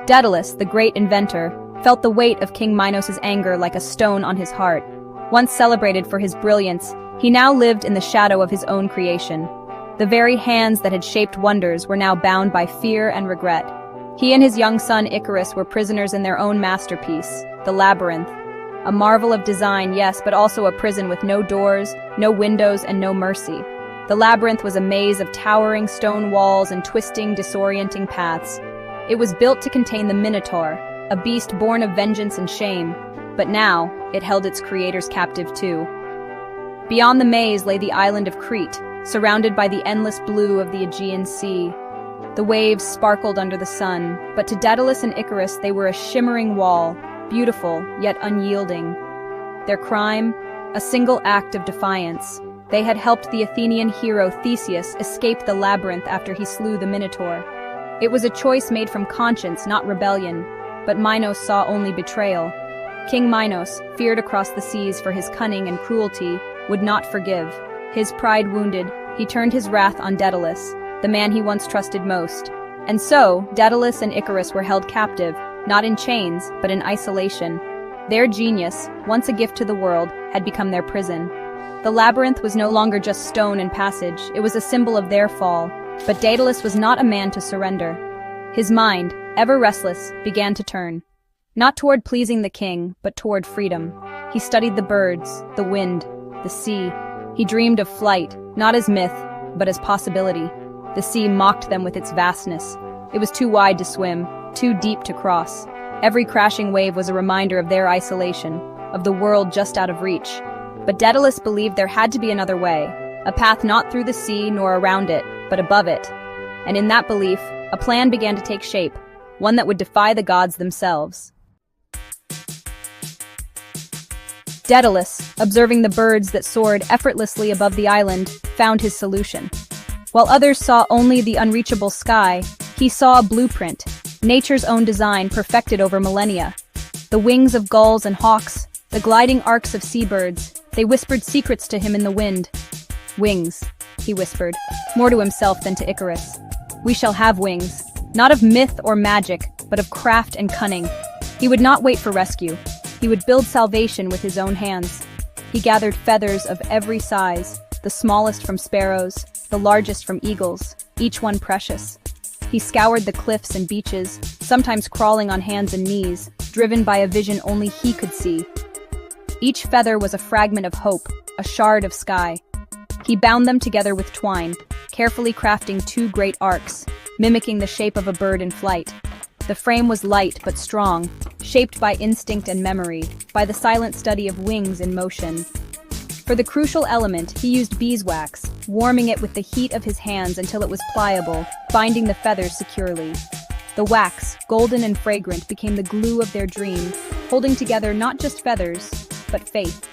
Daedalus, the great inventor, felt the weight of King Minos' anger like a stone on his heart. Once celebrated for his brilliance, he now lived in the shadow of his own creation. The very hands that had shaped wonders were now bound by fear and regret. He and his young son Icarus were prisoners in their own masterpiece, the labyrinth. A marvel of design, yes, but also a prison with no doors, no windows, and no mercy. The labyrinth was a maze of towering stone walls and twisting, disorienting paths. It was built to contain the Minotaur, a beast born of vengeance and shame, but now it held its creators captive too. Beyond the maze lay the island of Crete, surrounded by the endless blue of the Aegean Sea. The waves sparkled under the sun, but to Daedalus and Icarus they were a shimmering wall, beautiful yet unyielding. Their crime? A single act of defiance. They had helped the Athenian hero Theseus escape the labyrinth after he slew the Minotaur. It was a choice made from conscience, not rebellion, but Minos saw only betrayal. King Minos, feared across the seas for his cunning and cruelty, would not forgive. His pride wounded, he turned his wrath on Daedalus, the man he once trusted most. And so, Daedalus and Icarus were held captive, not in chains, but in isolation. Their genius, once a gift to the world, had become their prison. The labyrinth was no longer just stone and passage, it was a symbol of their fall. But Daedalus was not a man to surrender. His mind, ever restless, began to turn. Not toward pleasing the king, but toward freedom. He studied the birds, the wind, the sea. He dreamed of flight, not as myth, but as possibility. The sea mocked them with its vastness. It was too wide to swim, too deep to cross. Every crashing wave was a reminder of their isolation, of the world just out of reach. But Daedalus believed there had to be another way, a path not through the sea nor around it, but above it. And in that belief, a plan began to take shape, one that would defy the gods themselves. Daedalus, observing the birds that soared effortlessly above the island, found his solution. While others saw only the unreachable sky, he saw a blueprint, nature's own design perfected over millennia. The wings of gulls and hawks, the gliding arcs of seabirds, they whispered secrets to him in the wind. Wings, he whispered, more to himself than to Icarus. We shall have wings, not of myth or magic, but of craft and cunning. He would not wait for rescue. He would build salvation with his own hands. He gathered feathers of every size, the smallest from sparrows, the largest from eagles, each one precious. He scoured the cliffs and beaches, sometimes crawling on hands and knees, driven by a vision only he could see. Each feather was a fragment of hope, a shard of sky. He bound them together with twine, carefully crafting two great arcs, mimicking the shape of a bird in flight. The frame was light but strong, shaped by instinct and memory, by the silent study of wings in motion. For the crucial element, he used beeswax, warming it with the heat of his hands until it was pliable, binding the feathers securely. The wax, golden and fragrant, became the glue of their dream, holding together not just feathers, but faith.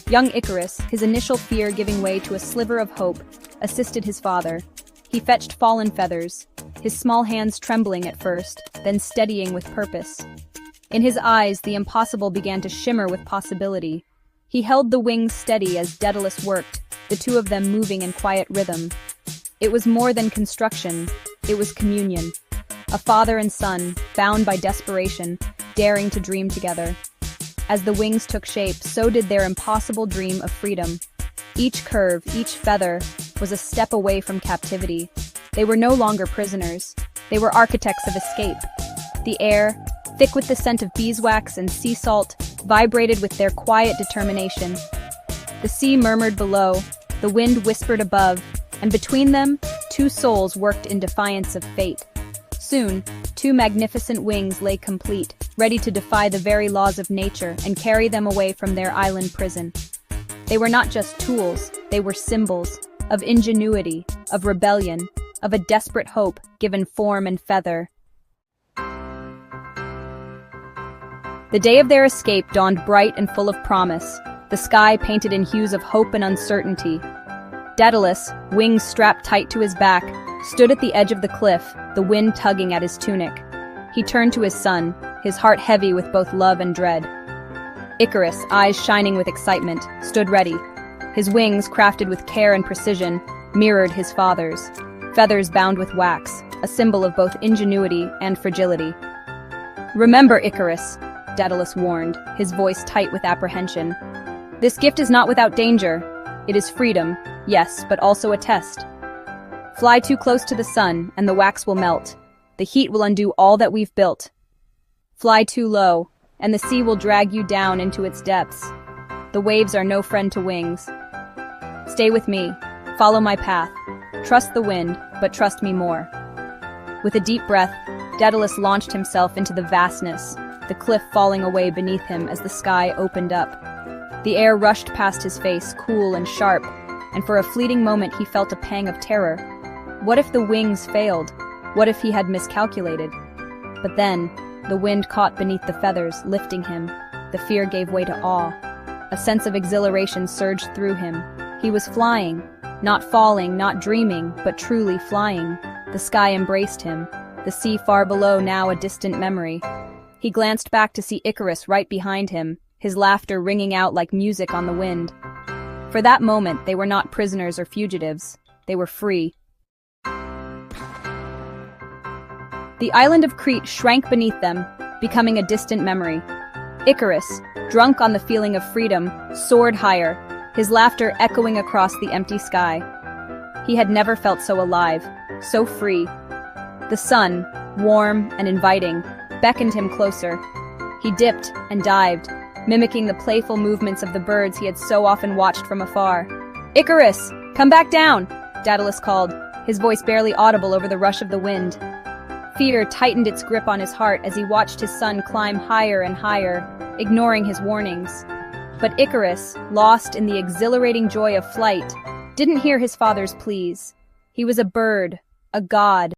Young Icarus, his initial fear giving way to a sliver of hope, assisted his father. He fetched fallen feathers, his small hands trembling at first, then steadying with purpose. In his eyes, the impossible began to shimmer with possibility. He held the wings steady as Daedalus worked, the two of them moving in quiet rhythm. It was more than construction, it was communion. A father and son, bound by desperation, daring to dream together. As the wings took shape, so did their impossible dream of freedom. Each curve, each feather, was a step away from captivity. They were no longer prisoners. They were architects of escape. The air, thick with the scent of beeswax and sea salt, vibrated with their quiet determination. The sea murmured below, the wind whispered above, and between them, two souls worked in defiance of fate. Soon, two magnificent wings lay complete, ready to defy the very laws of nature and carry them away from their island prison. They were not just tools, they were symbols of ingenuity, of rebellion, of a desperate hope given form and feather. The day of their escape dawned bright and full of promise, the sky painted in hues of hope and uncertainty. Daedalus, wings strapped tight to his back, stood at the edge of the cliff, the wind tugging at his tunic. He turned to his son, his heart heavy with both love and dread. Icarus, eyes shining with excitement, stood ready. His wings, crafted with care and precision, mirrored his father's. Feathers bound with wax, a symbol of both ingenuity and fragility. "Remember, Icarus," Daedalus warned, his voice tight with apprehension. "This gift is not without danger. It is freedom, yes, but also a test. Fly too close to the sun, and the wax will melt. The heat will undo all that we've built. Fly too low, and the sea will drag you down into its depths. The waves are no friend to wings. Stay with me. Follow my path. Trust the wind, but trust me more." With a deep breath, Daedalus launched himself into the vastness, the cliff falling away beneath him as the sky opened up. The air rushed past his face, cool and sharp, and for a fleeting moment he felt a pang of terror. What if the wings failed? What if he had miscalculated? But then, the wind caught beneath the feathers, lifting him. The fear gave way to awe. A sense of exhilaration surged through him. He was flying, not falling, not dreaming, but truly flying. The sky embraced him, the sea far below now a distant memory. He glanced back to see Icarus right behind him, his laughter ringing out like music on the wind. For that moment, they were not prisoners or fugitives. They were free. The island of Crete shrank beneath them, becoming a distant memory. Icarus, drunk on the feeling of freedom, soared higher, his laughter echoing across the empty sky. He had never felt so alive, so free. The sun, warm and inviting, beckoned him closer. He dipped and dived, mimicking the playful movements of the birds he had so often watched from afar. "Icarus, come back down!" Daedalus called, his voice barely audible over the rush of the wind. Fear tightened its grip on his heart as he watched his son climb higher and higher, ignoring his warnings. But Icarus, lost in the exhilarating joy of flight, didn't hear his father's pleas. He was a bird, a god,